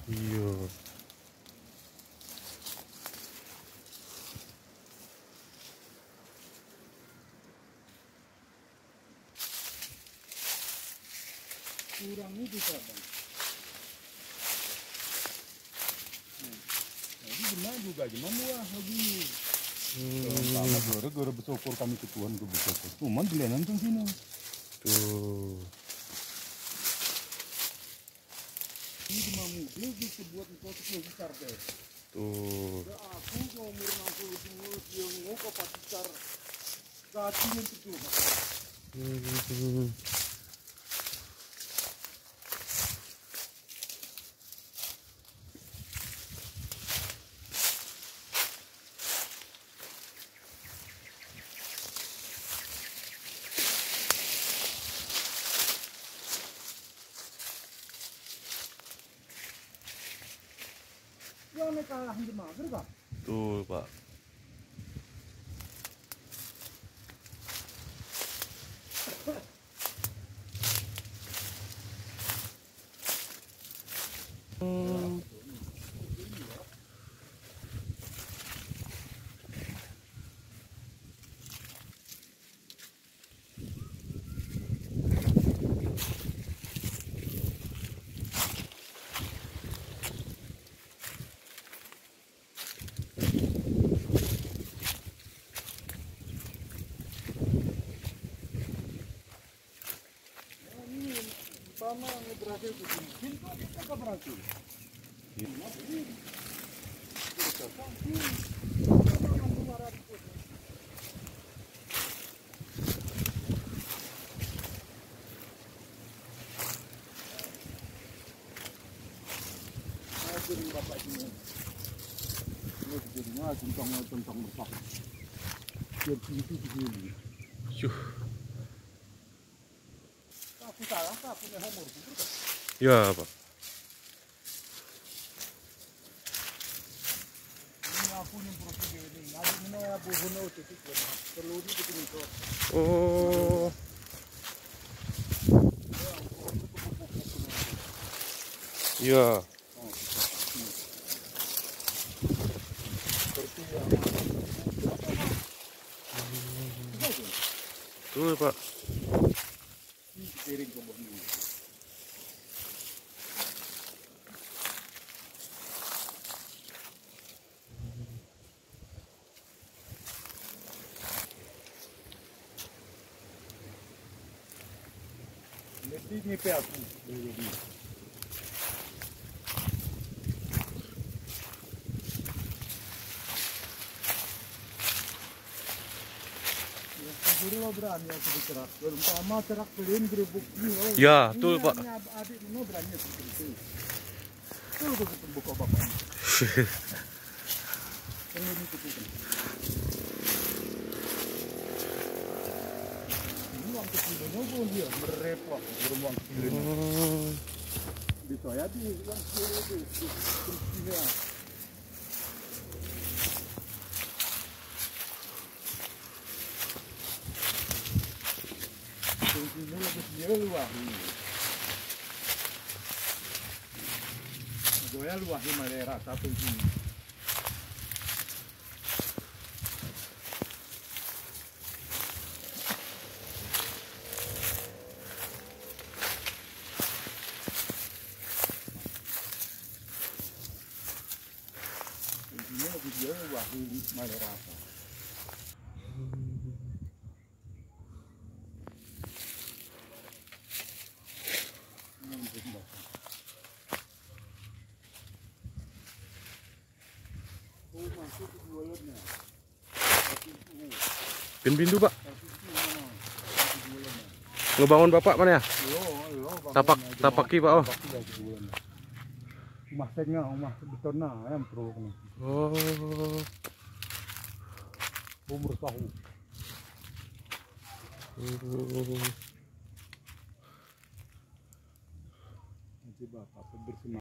Iya. Kurang ini juga bang. Jadi gimana juga cuma muah lagi. Sama gara-gara bersyukur kami ke Tuhan ke bersyukur. Cuman belianan tuh sini. Tuh. Ini cuma mobil bisa buat engkau tuh besar deh. Tuh. Aku mau aku yang ngoko pas besar. Kaki itu. Tuh, Pak. Sama berhasil begini, pintu kita berhasil. Bapak ini jadinya tentang besar. Biar pintu begini. Aku salah, aku punya humor. Ya, Pak. Ini aku yang prosedur ini. Nanti mana ya bohono itu perlu dibikin itu. Oh. Ya. Tuh, Pak. Piring ke bawah ini. Lebih nipe aku. Dulu berani aku bergerak. Pertama terak beliin gerobak ini. Ya, tuh, Pak. Adik mana berani seperti itu. Tuh aku ketemu kok bapak. Perlu dikutukan. Ini uang kecilnya pun dia merepot beruang kecilnya. Di saya di uang kecil itu kecilnya. Ini lagi dia luah ini. Goya luah di Malera satu ini. Ini lagi dia luah di Malera. Pintu, Pak. Ngebangun Bapak mana ya? Tapaki, Pak. Oh. Rumah setnya, rumah betonnya yang perlu. Oh. Umur tahu. coba apa bersemangat.